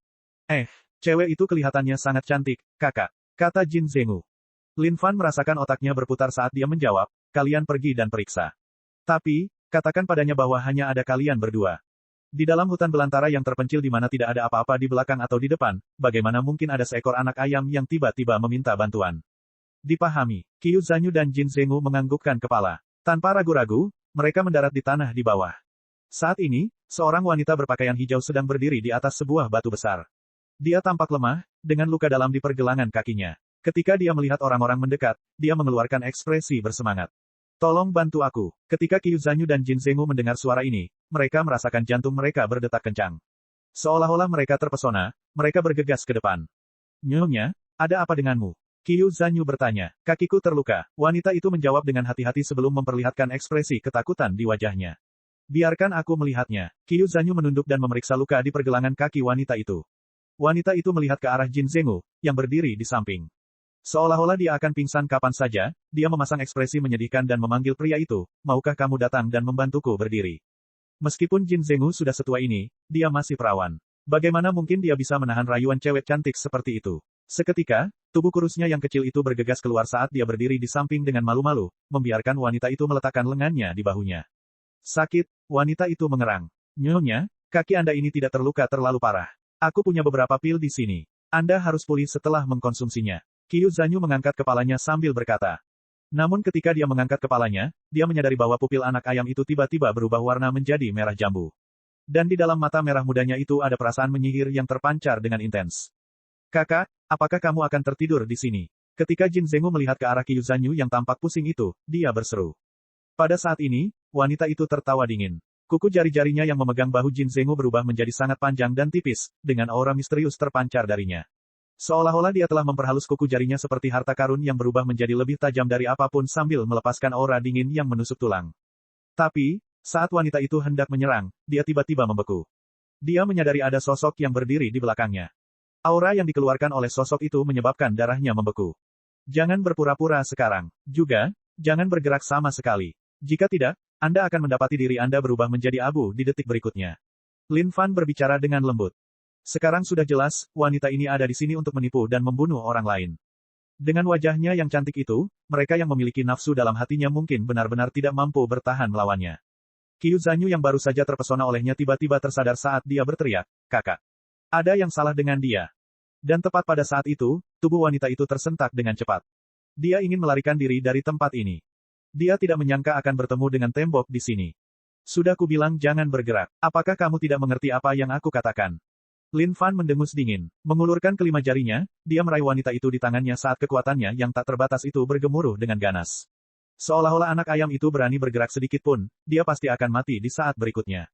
Cewek itu kelihatannya sangat cantik, kakak, kata Jin Zenggu. Lin Fan merasakan otaknya berputar saat dia menjawab, kalian pergi dan periksa. Tapi, katakan padanya bahwa hanya ada kalian berdua. Di dalam hutan belantara yang terpencil di mana tidak ada apa-apa di belakang atau di depan, bagaimana mungkin ada seekor anak ayam yang tiba-tiba meminta bantuan? Dipahami, Qiyu Zanyu dan Jin Zenggu menganggukkan kepala. Tanpa ragu-ragu, mereka mendarat di tanah di bawah. Saat ini, seorang wanita berpakaian hijau sedang berdiri di atas sebuah batu besar. Dia tampak lemah, dengan luka dalam di pergelangan kakinya. Ketika dia melihat orang-orang mendekat, dia mengeluarkan ekspresi bersemangat. Tolong bantu aku. Ketika Qiyu Zanyu dan Jin Zenggu mendengar suara ini, mereka merasakan jantung mereka berdetak kencang. Seolah-olah mereka terpesona, mereka bergegas ke depan. Nyonya, ada apa denganmu? Qiyu Zanyu bertanya. Kakiku terluka. Wanita itu menjawab dengan hati-hati sebelum memperlihatkan ekspresi ketakutan di wajahnya. Biarkan aku melihatnya. Qiyu Zanyu menunduk dan memeriksa luka di pergelangan kaki wanita itu. Wanita itu melihat ke arah Jin Zenggu, yang berdiri di samping. Seolah-olah dia akan pingsan kapan saja, dia memasang ekspresi menyedihkan dan memanggil pria itu, maukah kamu datang dan membantuku berdiri? Meskipun Jin Zenggu sudah setua ini, dia masih perawan. Bagaimana mungkin dia bisa menahan rayuan cewek cantik seperti itu? Seketika, tubuh kurusnya yang kecil itu bergegas keluar saat dia berdiri di samping dengan malu-malu, membiarkan wanita itu meletakkan lengannya di bahunya. Sakit, wanita itu mengerang. Nyonya, kaki Anda ini tidak terluka terlalu parah. Aku punya beberapa pil di sini. Anda harus pulih setelah mengkonsumsinya. Qiyu Zanyu mengangkat kepalanya sambil berkata. Namun ketika dia mengangkat kepalanya, dia menyadari bahwa pupil anak ayam itu tiba-tiba berubah warna menjadi merah jambu. Dan di dalam mata merah mudanya itu ada perasaan menyihir yang terpancar dengan intens. Kakak, apakah kamu akan tertidur di sini? Ketika Jin Zenggu melihat ke arah Qiyu Zanyu yang tampak pusing itu, dia berseru. Pada saat ini, wanita itu tertawa dingin. Kuku jari-jarinya yang memegang bahu Jin Zenggu berubah menjadi sangat panjang dan tipis, dengan aura misterius terpancar darinya. Seolah-olah dia telah memperhalus kuku jarinya seperti harta karun yang berubah menjadi lebih tajam dari apapun sambil melepaskan aura dingin yang menusuk tulang. Tapi, saat wanita itu hendak menyerang, dia tiba-tiba membeku. Dia menyadari ada sosok yang berdiri di belakangnya. Aura yang dikeluarkan oleh sosok itu menyebabkan darahnya membeku. Jangan berpura-pura sekarang. Juga, jangan bergerak sama sekali. Jika tidak, Anda akan mendapati diri Anda berubah menjadi abu di detik berikutnya. Lin Fan berbicara dengan lembut. Sekarang sudah jelas, wanita ini ada di sini untuk menipu dan membunuh orang lain. Dengan wajahnya yang cantik itu, mereka yang memiliki nafsu dalam hatinya mungkin benar-benar tidak mampu bertahan melawannya. Qiyu Zanyu yang baru saja terpesona olehnya tiba-tiba tersadar saat dia berteriak, kakak. Ada yang salah dengan dia. Dan tepat pada saat itu, tubuh wanita itu tersentak dengan cepat. Dia ingin melarikan diri dari tempat ini. Dia tidak menyangka akan bertemu dengan tembok di sini. Sudah kubilang jangan bergerak. Apakah kamu tidak mengerti apa yang aku katakan? Lin Fan mendengus dingin. Mengulurkan kelima jarinya, dia meraih wanita itu di tangannya saat kekuatannya yang tak terbatas itu bergemuruh dengan ganas. Seolah-olah anak ayam itu berani bergerak sedikit pun, dia pasti akan mati di saat berikutnya.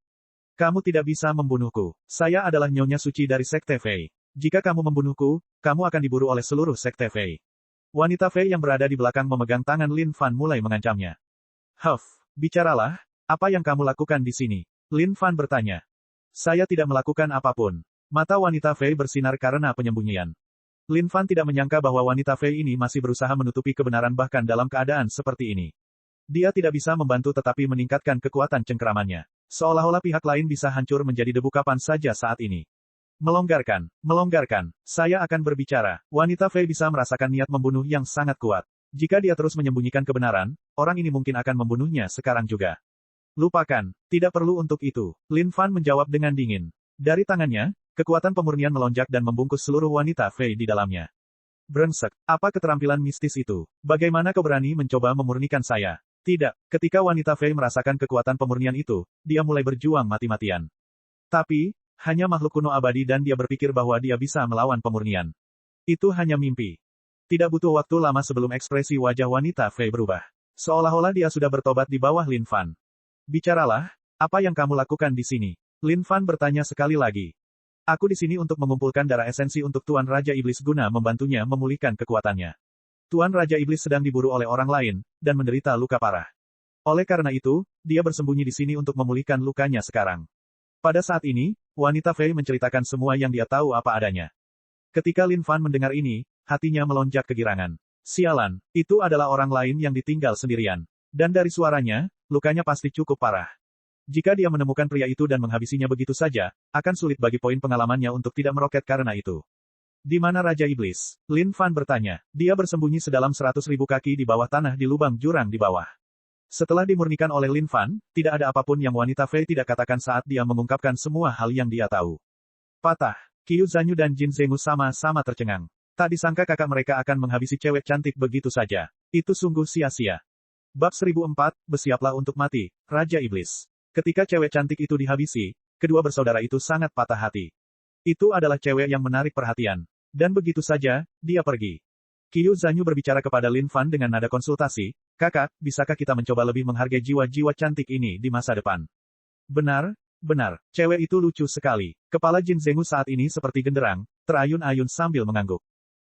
Kamu tidak bisa membunuhku. Saya adalah Nyonya Suci dari Sekte Fei. Jika kamu membunuhku, kamu akan diburu oleh seluruh Sekte Fei. Wanita Fei yang berada di belakang memegang tangan Lin Fan mulai mengancamnya. Huff, bicaralah, apa yang kamu lakukan di sini? Lin Fan bertanya. Saya tidak melakukan apapun. Mata wanita Fei bersinar karena penyembunyian. Lin Fan tidak menyangka bahwa wanita Fei ini masih berusaha menutupi kebenaran bahkan dalam keadaan seperti ini. Dia tidak bisa membantu tetapi meningkatkan kekuatan cengkeramannya. Seolah-olah pihak lain bisa hancur menjadi debu kapan saja saat ini. Melonggarkan, melonggarkan. Saya akan berbicara. Wanita Fei bisa merasakan niat membunuh yang sangat kuat. Jika dia terus menyembunyikan kebenaran, orang ini mungkin akan membunuhnya sekarang juga. Lupakan, tidak perlu untuk itu. Lin Fan menjawab dengan dingin. Dari tangannya, kekuatan pemurnian melonjak dan membungkus seluruh wanita Fei di dalamnya. Brengsek, apa keterampilan mistis itu? Bagaimana kau berani mencoba memurnikan saya? Tidak, ketika wanita Fei merasakan kekuatan pemurnian itu, dia mulai berjuang mati-matian. Tapi, hanya makhluk kuno abadi dan dia berpikir bahwa dia bisa melawan pemurnian. Itu hanya mimpi. Tidak butuh waktu lama sebelum ekspresi wajah wanita Fei berubah. Seolah-olah dia sudah bertobat di bawah Lin Fan. Bicaralah, apa yang kamu lakukan di sini? Lin Fan bertanya sekali lagi. Aku di sini untuk mengumpulkan darah esensi untuk Tuan Raja Iblis guna membantunya memulihkan kekuatannya. Tuan Raja Iblis sedang diburu oleh orang lain, dan menderita luka parah. Oleh karena itu, dia bersembunyi di sini untuk memulihkan lukanya sekarang. Pada saat ini, wanita Fei menceritakan semua yang dia tahu apa adanya. Ketika Lin Fan mendengar ini, hatinya melonjak kegirangan. Sialan, itu adalah orang lain yang ditinggal sendirian. Dan dari suaranya, lukanya pasti cukup parah. Jika dia menemukan pria itu dan menghabisinya begitu saja, akan sulit bagi poin pengalamannya untuk tidak meroket karena itu. Di mana Raja Iblis? Lin Fan bertanya. Dia bersembunyi sedalam 100.000 kaki di bawah tanah di lubang jurang di bawah. Setelah dimurnikan oleh Lin Fan, tidak ada apapun yang wanita Fei tidak katakan saat dia mengungkapkan semua hal yang dia tahu. Patah, Qiu Zanyu dan Jin Zenggu sama-sama tercengang. Tak disangka kakak mereka akan menghabisi cewek cantik begitu saja. Itu sungguh sia-sia. Bab 1004, bersiaplah untuk mati, Raja Iblis. Ketika cewek cantik itu dihabisi, kedua bersaudara itu sangat patah hati. Itu adalah cewek yang menarik perhatian. Dan begitu saja, dia pergi. Qiu Zanyu berbicara kepada Lin Fan dengan nada konsultasi, kakak, bisakah kita mencoba lebih menghargai jiwa-jiwa cantik ini di masa depan? Benar, benar, cewek itu lucu sekali. Kepala Jin Zenggu saat ini seperti genderang, terayun-ayun sambil mengangguk.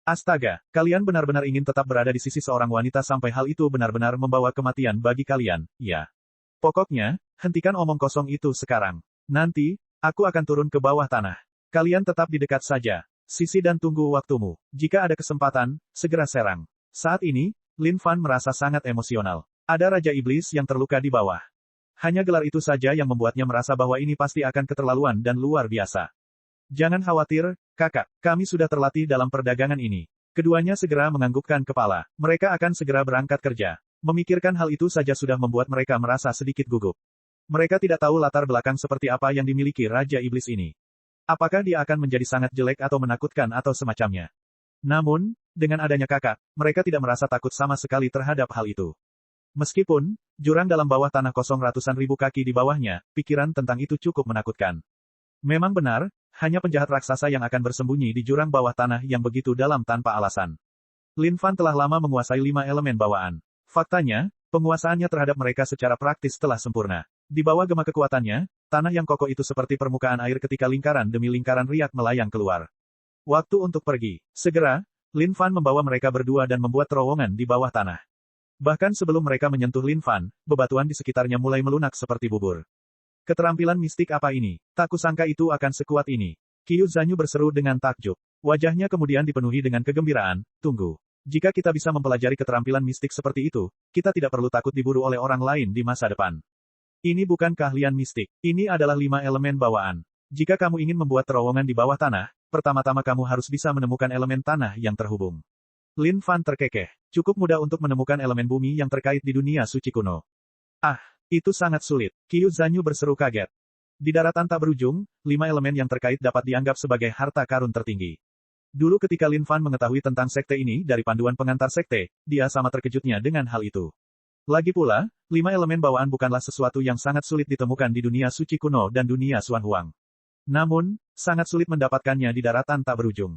Astaga, kalian benar-benar ingin tetap berada di sisi seorang wanita sampai hal itu benar-benar membawa kematian bagi kalian, ya. Pokoknya, hentikan omong kosong itu sekarang. Nanti, aku akan turun ke bawah tanah. Kalian tetap di dekat saja. Sisi dan tunggu waktumu. Jika ada kesempatan, segera serang. Saat ini, Lin Fan merasa sangat emosional. Ada Raja Iblis yang terluka di bawah. Hanya gelar itu saja yang membuatnya merasa bahwa ini pasti akan keterlaluan dan luar biasa. Jangan khawatir, kakak, kami sudah terlatih dalam perdagangan ini. Keduanya segera menganggukkan kepala. Mereka akan segera berangkat kerja. Memikirkan hal itu saja sudah membuat mereka merasa sedikit gugup. Mereka tidak tahu latar belakang seperti apa yang dimiliki Raja Iblis ini. Apakah dia akan menjadi sangat jelek atau menakutkan atau semacamnya. Namun, dengan adanya kakak, mereka tidak merasa takut sama sekali terhadap hal itu. Meskipun, jurang dalam bawah tanah kosong ratusan ribu kaki di bawahnya, pikiran tentang itu cukup menakutkan. Memang benar, hanya penjahat raksasa yang akan bersembunyi di jurang bawah tanah yang begitu dalam tanpa alasan. Lin Fan telah lama menguasai 5 elemen bawaan. Faktanya, penguasaannya terhadap mereka secara praktis telah sempurna. Di bawah gema kekuatannya, tanah yang kokoh itu seperti permukaan air ketika lingkaran demi lingkaran riak melayang keluar. Waktu untuk pergi. Segera, Lin Fan membawa mereka berdua dan membuat terowongan di bawah tanah. Bahkan sebelum mereka menyentuh Lin Fan, bebatuan di sekitarnya mulai melunak seperti bubur. Keterampilan mistik apa ini? Tak kusangka itu akan sekuat ini. Qiu Zanyu berseru dengan takjub. Wajahnya kemudian dipenuhi dengan kegembiraan. Tunggu. Jika kita bisa mempelajari keterampilan mistik seperti itu, kita tidak perlu takut diburu oleh orang lain di masa depan. Ini bukan keahlian mistik. Ini adalah 5 elemen bawaan. Jika kamu ingin membuat terowongan di bawah tanah, pertama-tama kamu harus bisa menemukan elemen tanah yang terhubung. Lin Fan terkekeh. Cukup mudah untuk menemukan elemen bumi yang terkait di dunia suci kuno. Ah, itu sangat sulit. Qiu Zanyu berseru kaget. Di daratan tak berujung, 5 elemen yang terkait dapat dianggap sebagai harta karun tertinggi. Dulu ketika Lin Fan mengetahui tentang sekte ini dari panduan pengantar sekte, dia sama terkejutnya dengan hal itu. Lagi pula, 5 elemen bawaan bukanlah sesuatu yang sangat sulit ditemukan di dunia suci kuno dan dunia Xuan Huang. Namun, sangat sulit mendapatkannya di daratan tak berujung.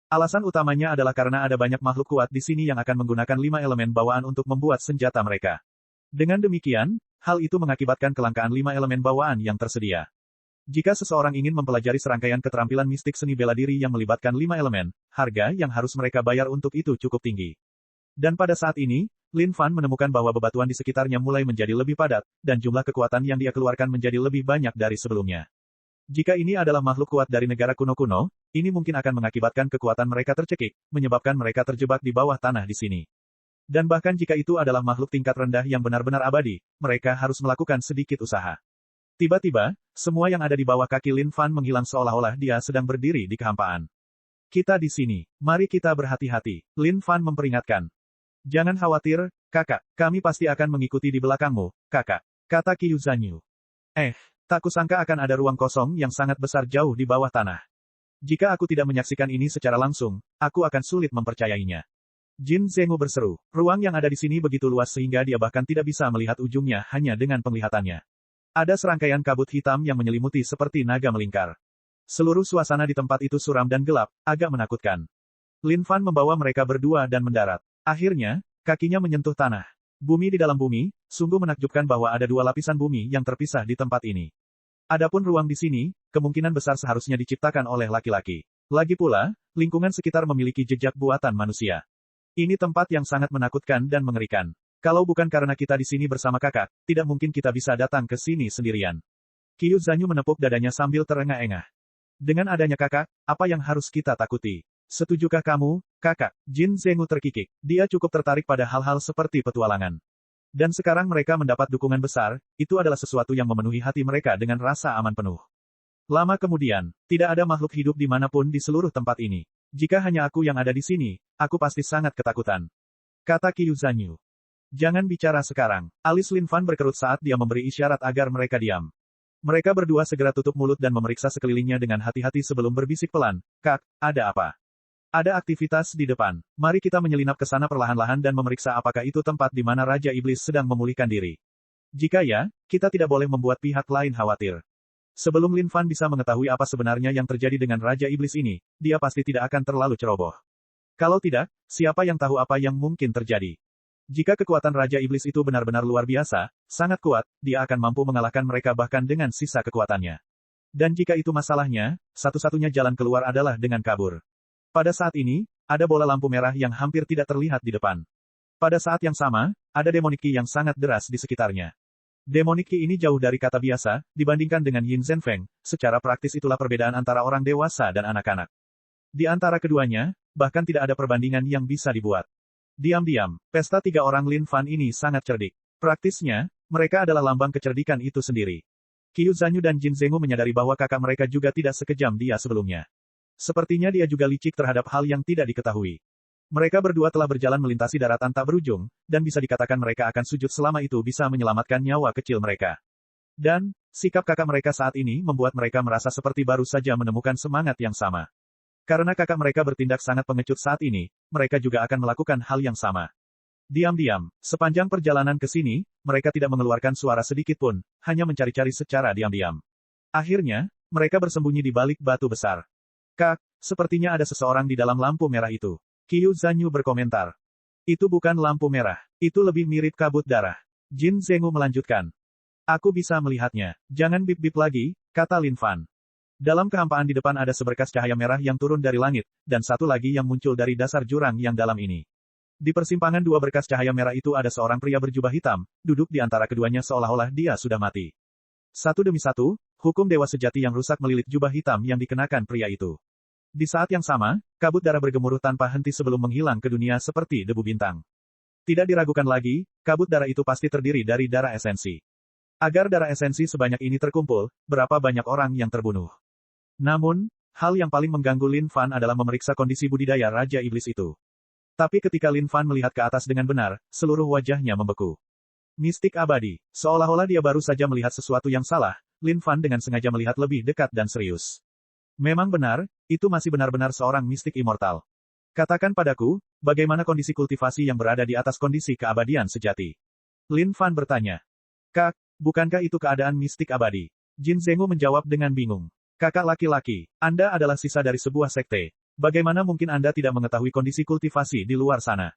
Alasan utamanya adalah karena ada banyak makhluk kuat di sini yang akan menggunakan 5 elemen bawaan untuk membuat senjata mereka. Dengan demikian, hal itu mengakibatkan kelangkaan 5 elemen bawaan yang tersedia. Jika seseorang ingin mempelajari serangkaian keterampilan mistik seni bela diri yang melibatkan 5 elemen, harga yang harus mereka bayar untuk itu cukup tinggi. Dan pada saat ini, Lin Fan menemukan bahwa bebatuan di sekitarnya mulai menjadi lebih padat, dan jumlah kekuatan yang dia keluarkan menjadi lebih banyak dari sebelumnya. Jika ini adalah makhluk kuat dari negara kuno-kuno, ini mungkin akan mengakibatkan kekuatan mereka tercekik, menyebabkan mereka terjebak di bawah tanah di sini. Dan bahkan jika itu adalah makhluk tingkat rendah yang benar-benar abadi, mereka harus melakukan sedikit usaha. Tiba-tiba, semua yang ada di bawah kaki Lin Fan menghilang seolah-olah dia sedang berdiri di kehampaan. Kita di sini. Mari kita berhati-hati, Lin Fan memperingatkan. Jangan khawatir, kakak, kami pasti akan mengikuti di belakangmu, kakak, kata Qiu Zanyu. Tak kusangka akan ada ruang kosong yang sangat besar jauh di bawah tanah. Jika aku tidak menyaksikan ini secara langsung, aku akan sulit mempercayainya. Jin Zenggu berseru, ruang yang ada di sini begitu luas sehingga dia bahkan tidak bisa melihat ujungnya hanya dengan penglihatannya. Ada serangkaian kabut hitam yang menyelimuti seperti naga melingkar. Seluruh suasana di tempat itu suram dan gelap, agak menakutkan. Lin Fan membawa mereka berdua dan mendarat. Akhirnya, kakinya menyentuh tanah. Bumi di dalam bumi, sungguh menakjubkan bahwa ada 2 lapisan bumi yang terpisah di tempat ini. Adapun ruang di sini, kemungkinan besar seharusnya diciptakan oleh laki-laki. Lagi pula, lingkungan sekitar memiliki jejak buatan manusia. Ini tempat yang sangat menakutkan dan mengerikan. Kalau bukan karena kita di sini bersama kakak, tidak mungkin kita bisa datang ke sini sendirian. Qiu Zanyu menepuk dadanya sambil terengah-engah. Dengan adanya kakak, apa yang harus kita takuti? Setujukah kamu, kakak? Jin Zenggu terkikik. Dia cukup tertarik pada hal-hal seperti petualangan. Dan sekarang mereka mendapat dukungan besar, itu adalah sesuatu yang memenuhi hati mereka dengan rasa aman penuh. Lama kemudian, tidak ada makhluk hidup dimanapun di seluruh tempat ini. Jika hanya aku yang ada di sini, aku pasti sangat ketakutan. Kata Qiu Zanyu. Jangan bicara sekarang. Alis Lin Fan berkerut saat dia memberi isyarat agar mereka diam. Mereka berdua segera tutup mulut dan memeriksa sekelilingnya dengan hati-hati sebelum berbisik pelan. Kak, ada apa? Ada aktivitas di depan. Mari kita menyelinap ke sana perlahan-lahan dan memeriksa apakah itu tempat di mana Raja Iblis sedang memulihkan diri. Jika ya, kita tidak boleh membuat pihak lain khawatir. Sebelum Lin Fan bisa mengetahui apa sebenarnya yang terjadi dengan Raja Iblis ini, dia pasti tidak akan terlalu ceroboh. Kalau tidak, siapa yang tahu apa yang mungkin terjadi? Jika kekuatan Raja Iblis itu benar-benar luar biasa, sangat kuat, dia akan mampu mengalahkan mereka bahkan dengan sisa kekuatannya. Dan jika itu masalahnya, satu-satunya jalan keluar adalah dengan kabur. Pada saat ini, ada bola lampu merah yang hampir tidak terlihat di depan. Pada saat yang sama, ada Demonic Qi yang sangat deras di sekitarnya. Demonic Qi ini jauh dari kata biasa, dibandingkan dengan Yin Zhenfeng, secara praktis itulah perbedaan antara orang dewasa dan anak-anak. Di antara keduanya, bahkan tidak ada perbandingan yang bisa dibuat. Diam-diam, pesta 3 orang Lin Fan ini sangat cerdik. Praktisnya, mereka adalah lambang kecerdikan itu sendiri. Qiu Zanyu dan Jin Zenggu menyadari bahwa kakak mereka juga tidak sekejam dia sebelumnya. Sepertinya dia juga licik terhadap hal yang tidak diketahui. Mereka berdua telah berjalan melintasi daratan tak berujung, dan bisa dikatakan mereka akan sujud selama itu bisa menyelamatkan nyawa kecil mereka. Dan, sikap kakak mereka saat ini membuat mereka merasa seperti baru saja menemukan semangat yang sama. Karena kakak mereka bertindak sangat pengecut saat ini, mereka juga akan melakukan hal yang sama. Diam-diam, sepanjang perjalanan ke sini, mereka tidak mengeluarkan suara sedikit pun, hanya mencari-cari secara diam-diam. Akhirnya, mereka bersembunyi di balik batu besar. Kak, sepertinya ada seseorang di dalam lampu merah itu. Qiu Zanyu berkomentar. Itu bukan lampu merah, itu lebih mirip kabut darah. Jin Zenggu melanjutkan. Aku bisa melihatnya. Jangan bip-bip lagi, kata Lin Fan. Dalam kehampaan di depan ada seberkas cahaya merah yang turun dari langit, dan satu lagi yang muncul dari dasar jurang yang dalam ini. Di persimpangan 2 berkas cahaya merah itu ada seorang pria berjubah hitam, duduk di antara keduanya seolah-olah dia sudah mati. Satu demi satu, hukum dewa sejati yang rusak melilit jubah hitam yang dikenakan pria itu. Di saat yang sama, kabut darah bergemuruh tanpa henti sebelum menghilang ke dunia seperti debu bintang. Tidak diragukan lagi, kabut darah itu pasti terdiri dari darah esensi. Agar darah esensi sebanyak ini terkumpul, berapa banyak orang yang terbunuh? Namun, hal yang paling mengganggu Lin Fan adalah memeriksa kondisi budidaya Raja Iblis itu. Tapi ketika Lin Fan melihat ke atas dengan benar, seluruh wajahnya membeku. Mistik abadi. Seolah-olah dia baru saja melihat sesuatu yang salah, Lin Fan dengan sengaja melihat lebih dekat dan serius. Memang benar, itu masih benar-benar seorang mistik immortal. Katakan padaku, bagaimana kondisi kultivasi yang berada di atas kondisi keabadian sejati? Lin Fan bertanya. Kak, bukankah itu keadaan mistik abadi? Jin Zenggu menjawab dengan bingung. Kakak laki-laki, Anda adalah sisa dari sebuah sekte. Bagaimana mungkin Anda tidak mengetahui kondisi kultivasi di luar sana?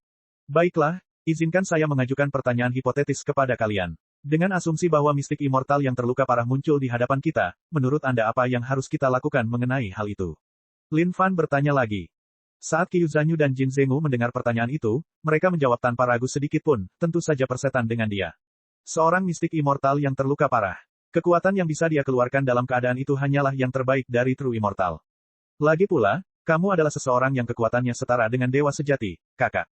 Baiklah, izinkan saya mengajukan pertanyaan hipotetis kepada kalian. Dengan asumsi bahwa mistik immortal yang terluka parah muncul di hadapan kita, menurut Anda apa yang harus kita lakukan mengenai hal itu? Lin Fan bertanya lagi. Saat Qiu Zanyu dan Jin Zenggu mendengar pertanyaan itu, mereka menjawab tanpa ragu sedikit pun, tentu saja persetan dengan dia. Seorang mistik immortal yang terluka parah. Kekuatan yang bisa dia keluarkan dalam keadaan itu hanyalah yang terbaik dari True Immortal. Lagi pula, kamu adalah seseorang yang kekuatannya setara dengan dewa sejati, kakak.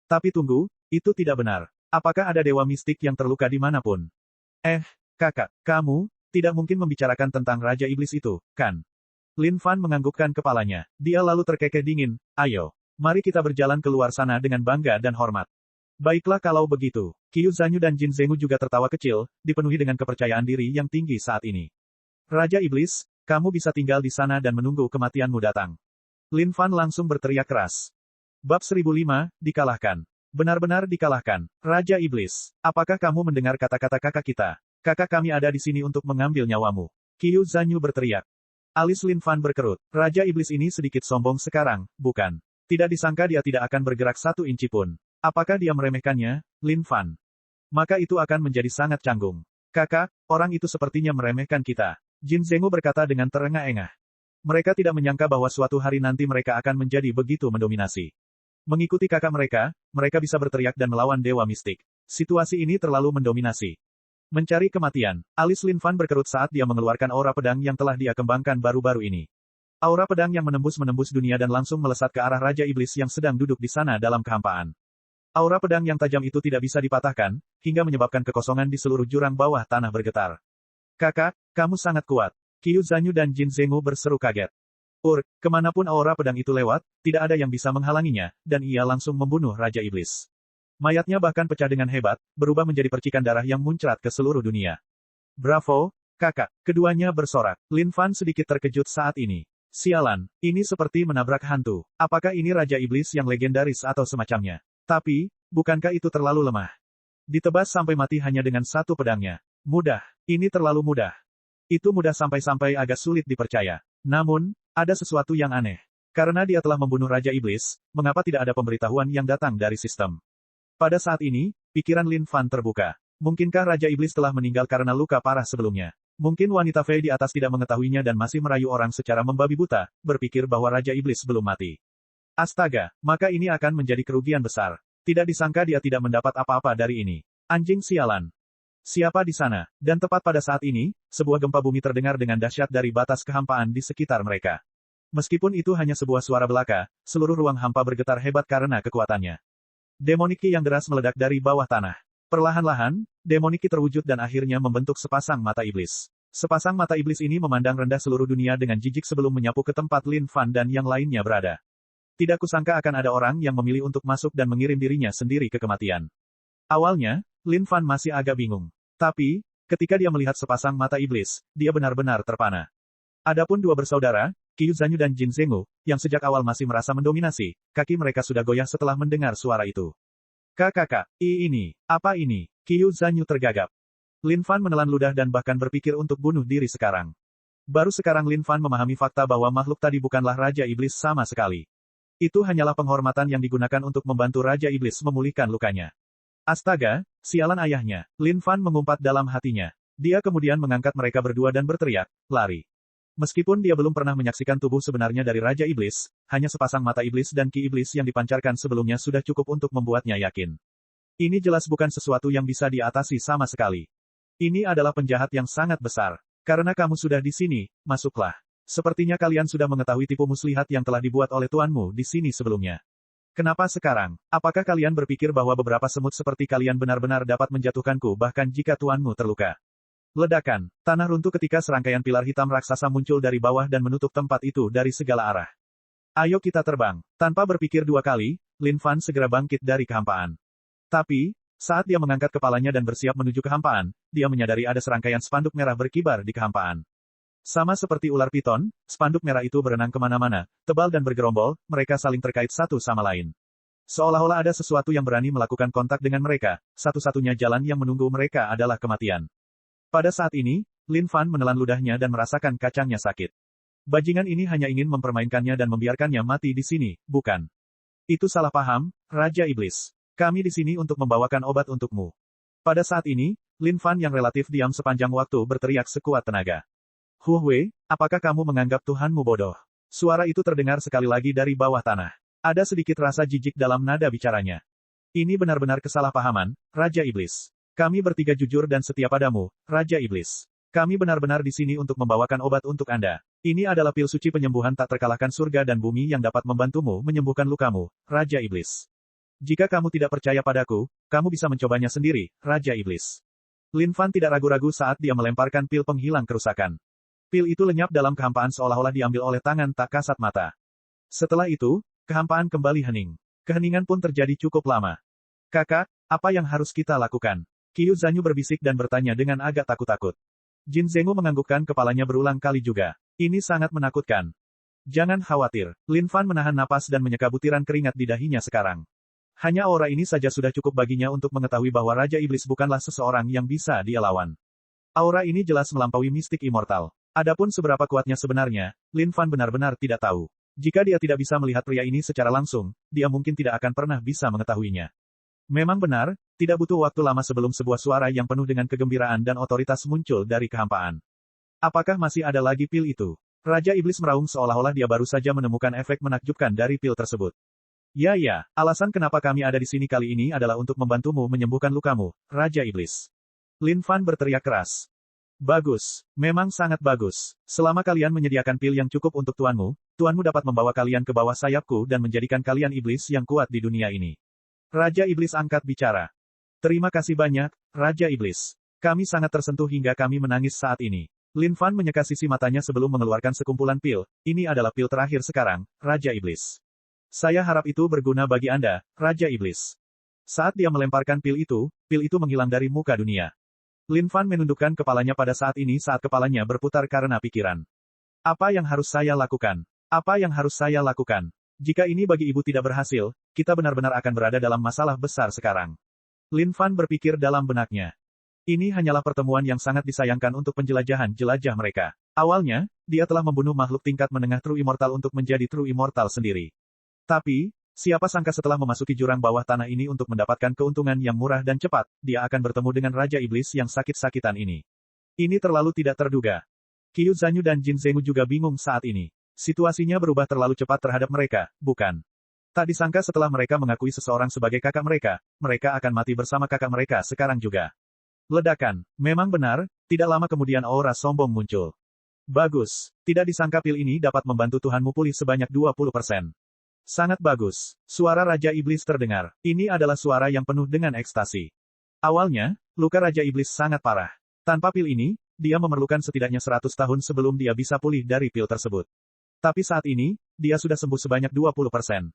Tapi tunggu, itu tidak benar. Apakah ada dewa mistik yang terluka dimanapun? Kakak, kamu tidak mungkin membicarakan tentang Raja Iblis itu, kan? Lin Fan menganggukkan kepalanya. Dia lalu terkekeh dingin, ayo. Mari kita berjalan keluar sana dengan bangga dan hormat. Baiklah kalau begitu. Qiu Zanyu dan Jin Zenggu juga tertawa kecil, dipenuhi dengan kepercayaan diri yang tinggi saat ini. Raja Iblis, kamu bisa tinggal di sana dan menunggu kematianmu datang. Lin Fan langsung berteriak keras. Bab 1005, dikalahkan. Benar-benar dikalahkan. Raja Iblis, apakah kamu mendengar kata-kata kakak kita? Kakak kami ada di sini untuk mengambil nyawamu. Qiu Zanyu berteriak. Alis Lin Fan berkerut. Raja Iblis ini sedikit sombong sekarang, bukan? Tidak disangka dia tidak akan bergerak 1 inci pun. Apakah dia meremehkannya, Lin Fan? Maka itu akan menjadi sangat canggung. Kakak, orang itu sepertinya meremehkan kita. Jin Zenggu berkata dengan terengah-engah. Mereka tidak menyangka bahwa suatu hari nanti mereka akan menjadi begitu mendominasi. Mengikuti kakak mereka, mereka bisa berteriak dan melawan dewa mistik. Situasi ini terlalu mendominasi. Mencari kematian. Alis Lin Fan berkerut saat dia mengeluarkan aura pedang yang telah dia kembangkan baru-baru ini. Aura pedang yang menembus dunia dan langsung melesat ke arah Raja Iblis yang sedang duduk di sana dalam kehampaan. Aura pedang yang tajam itu tidak bisa dipatahkan, hingga menyebabkan kekosongan di seluruh jurang bawah tanah bergetar. Kakak, kamu sangat kuat. Qiu Zanyu dan Jin Zenggu berseru kaget. Kemanapun aura pedang itu lewat, tidak ada yang bisa menghalanginya, dan ia langsung membunuh Raja Iblis. Mayatnya bahkan pecah dengan hebat, berubah menjadi percikan darah yang muncrat ke seluruh dunia. Bravo, kakak, keduanya bersorak. Lin Fan sedikit terkejut saat ini. Sialan, ini seperti menabrak hantu. Apakah ini Raja Iblis yang legendaris atau semacamnya? Tapi, bukankah itu terlalu lemah? Ditebas sampai mati hanya dengan 1 pedangnya. Mudah, ini terlalu mudah. Itu mudah sampai-sampai agak sulit dipercaya. Namun, ada sesuatu yang aneh. Karena dia telah membunuh Raja Iblis, mengapa tidak ada pemberitahuan yang datang dari sistem? Pada saat ini, pikiran Lin Fan terbuka. Mungkinkah Raja Iblis telah meninggal karena luka parah sebelumnya? Mungkin wanita Fei di atas tidak mengetahuinya dan masih merayu orang secara membabi buta, berpikir bahwa Raja Iblis belum mati. Astaga, maka ini akan menjadi kerugian besar. Tidak disangka dia tidak mendapat apa-apa dari ini. Anjing sialan. Siapa di sana? Dan tepat pada saat ini, sebuah gempa bumi terdengar dengan dahsyat dari batas kehampaan di sekitar mereka. Meskipun itu hanya sebuah suara belaka, seluruh ruang hampa bergetar hebat karena kekuatannya. Demonic Ki yang deras meledak dari bawah tanah. Perlahan-lahan, Demonic Ki terwujud dan akhirnya membentuk sepasang mata iblis. Sepasang mata iblis ini memandang rendah seluruh dunia dengan jijik sebelum menyapu ke tempat Lin Fan dan yang lainnya berada. Tidak kusangka akan ada orang yang memilih untuk masuk dan mengirim dirinya sendiri ke kematian. Awalnya, Lin Fan masih agak bingung. Tapi, ketika dia melihat sepasang mata iblis, dia benar-benar terpana. Adapun dua bersaudara, Qiu Zanyu dan Jin Zenggu, yang sejak awal masih merasa mendominasi, kaki mereka sudah goyah setelah mendengar suara itu. Kakak, apa ini? Qiu Zanyu tergagap. Lin Fan menelan ludah dan bahkan berpikir untuk bunuh diri sekarang. Baru sekarang Lin Fan memahami fakta bahwa makhluk tadi bukanlah Raja Iblis sama sekali. Itu hanyalah penghormatan yang digunakan untuk membantu Raja Iblis memulihkan lukanya. Astaga, sialan ayahnya. Lin Fan mengumpat dalam hatinya. Dia kemudian mengangkat mereka berdua dan berteriak, lari. Meskipun dia belum pernah menyaksikan tubuh sebenarnya dari Raja Iblis, hanya sepasang mata iblis dan ki iblis yang dipancarkan sebelumnya sudah cukup untuk membuatnya yakin. Ini jelas bukan sesuatu yang bisa diatasi sama sekali. Ini adalah penjahat yang sangat besar. Karena kamu sudah di sini, masuklah. Sepertinya kalian sudah mengetahui tipu muslihat yang telah dibuat oleh tuanmu di sini sebelumnya. Kenapa sekarang? Apakah kalian berpikir bahwa beberapa semut seperti kalian benar-benar dapat menjatuhkanku bahkan jika tuanmu terluka? Ledakan. Tanah runtuh ketika serangkaian pilar hitam raksasa muncul dari bawah dan menutup tempat itu dari segala arah. Ayo kita terbang. Tanpa berpikir dua kali, Lin Fan segera bangkit dari kehampaan. Tapi, saat dia mengangkat kepalanya dan bersiap menuju kehampaan, dia menyadari ada serangkaian spanduk merah berkibar di kehampaan. Sama seperti ular piton, spanduk merah itu berenang kemana-mana, tebal dan bergerombol, mereka saling terkait satu sama lain. Seolah-olah ada sesuatu yang berani melakukan kontak dengan mereka, satu-satunya jalan yang menunggu mereka adalah kematian. Pada saat ini, Lin Fan menelan ludahnya dan merasakan kacangnya sakit. Bajingan ini hanya ingin mempermainkannya dan membiarkannya mati di sini, bukan? Itu salah paham, Raja Iblis. Kami di sini untuk membawakan obat untukmu. Pada saat ini, Lin Fan yang relatif diam sepanjang waktu berteriak sekuat tenaga. Hu Hui, apakah kamu menganggap Tuhanmu bodoh? Suara itu terdengar sekali lagi dari bawah tanah. Ada sedikit rasa jijik dalam nada bicaranya. Ini benar-benar kesalahpahaman, Raja Iblis. Kami bertiga jujur dan setia padamu, Raja Iblis. Kami benar-benar di sini untuk membawakan obat untuk Anda. Ini adalah pil suci penyembuhan tak terkalahkan surga dan bumi yang dapat membantumu menyembuhkan lukamu, Raja Iblis. Jika kamu tidak percaya padaku, kamu bisa mencobanya sendiri, Raja Iblis. Lin Fan tidak ragu-ragu saat dia melemparkan pil penghilang kerusakan. Pil itu lenyap dalam kehampaan seolah-olah diambil oleh tangan tak kasat mata. Setelah itu, kehampaan kembali hening. Keheningan pun terjadi cukup lama. Kakak, apa yang harus kita lakukan? Qiu Zanyu berbisik dan bertanya dengan agak takut-takut. Jin Zenggu menganggukkan kepalanya berulang kali juga. Ini sangat menakutkan. Jangan khawatir. Lin Fan menahan napas dan menyeka butiran keringat di dahinya sekarang. Hanya aura ini saja sudah cukup baginya untuk mengetahui bahwa Raja Iblis bukanlah seseorang yang bisa dia lawan. Aura ini jelas melampaui mistik immortal. Adapun seberapa kuatnya sebenarnya, Lin Fan benar-benar tidak tahu. Jika dia tidak bisa melihat pria ini secara langsung, dia mungkin tidak akan pernah bisa mengetahuinya. Memang benar, tidak butuh waktu lama sebelum sebuah suara yang penuh dengan kegembiraan dan otoritas muncul dari kehampaan. Apakah masih ada lagi pil itu? Raja Iblis meraung seolah-olah dia baru saja menemukan efek menakjubkan dari pil tersebut. Ya, alasan kenapa kami ada di sini kali ini adalah untuk membantumu menyembuhkan lukamu, Raja Iblis. Lin Fan berteriak keras. Bagus, memang sangat bagus. Selama kalian menyediakan pil yang cukup untuk tuanmu dapat membawa kalian ke bawah sayapku dan menjadikan kalian iblis yang kuat di dunia ini. Raja Iblis angkat bicara. Terima kasih banyak, Raja Iblis. Kami sangat tersentuh hingga kami menangis saat ini. Lin Fan menyeka sisi matanya sebelum mengeluarkan sekumpulan pil. Ini adalah pil terakhir sekarang, Raja Iblis. Saya harap itu berguna bagi Anda, Raja Iblis. Saat dia melemparkan pil itu menghilang dari muka dunia. Lin Fan menundukkan kepalanya pada saat ini saat kepalanya berputar karena pikiran. Apa yang harus saya lakukan? Apa yang harus saya lakukan? Jika ini bagi ibu tidak berhasil, kita benar-benar akan berada dalam masalah besar sekarang. Lin Fan berpikir dalam benaknya. Ini hanyalah pertemuan yang sangat disayangkan untuk penjelajahan jelajah mereka. Awalnya, dia telah membunuh makhluk tingkat menengah True Immortal untuk menjadi True Immortal sendiri. Tapi, siapa sangka setelah memasuki jurang bawah tanah ini untuk mendapatkan keuntungan yang murah dan cepat, dia akan bertemu dengan Raja Iblis yang sakit-sakitan ini. Ini terlalu tidak terduga. Qiu Zanyu dan Jin Zenggu juga bingung saat ini. Situasinya berubah terlalu cepat terhadap mereka, bukan? Tak disangka setelah mereka mengakui seseorang sebagai kakak mereka akan mati bersama kakak mereka sekarang juga. Ledakan. Memang benar, tidak lama kemudian aura sombong muncul. Bagus. Tidak disangka pil ini dapat membantu Tuhanmu pulih sebanyak 20%. Sangat bagus. Suara Raja Iblis terdengar. Ini adalah suara yang penuh dengan ekstasi. Awalnya, luka Raja Iblis sangat parah. Tanpa pil ini, dia memerlukan setidaknya 100 tahun sebelum dia bisa pulih dari pil tersebut. Tapi saat ini, dia sudah sembuh sebanyak 20%.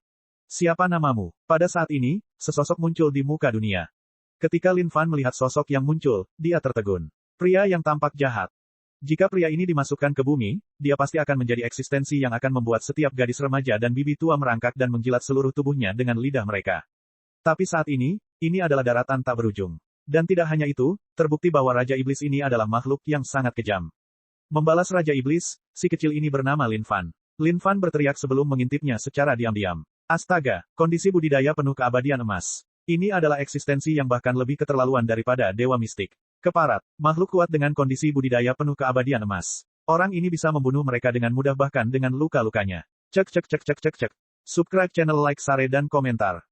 Siapa namamu? Pada saat ini, sesosok muncul di muka dunia. Ketika Lin Fan melihat sosok yang muncul, dia tertegun. Pria yang tampak jahat. Jika pria ini dimasukkan ke bumi, dia pasti akan menjadi eksistensi yang akan membuat setiap gadis remaja dan bibi tua merangkak dan menjilat seluruh tubuhnya dengan lidah mereka. Tapi saat ini adalah daratan tak berujung. Dan tidak hanya itu, terbukti bahwa Raja Iblis ini adalah makhluk yang sangat kejam. Membalas Raja Iblis, si kecil ini bernama Lin Fan. Lin Fan berteriak sebelum mengintipnya secara diam-diam. Astaga, kondisi budidaya penuh keabadian emas. Ini adalah eksistensi yang bahkan lebih keterlaluan daripada dewa mistik. Keparat, makhluk kuat dengan kondisi budidaya penuh keabadian emas. Orang ini bisa membunuh mereka dengan mudah bahkan dengan luka-lukanya. Cek. Subscribe channel, like, share dan komentar.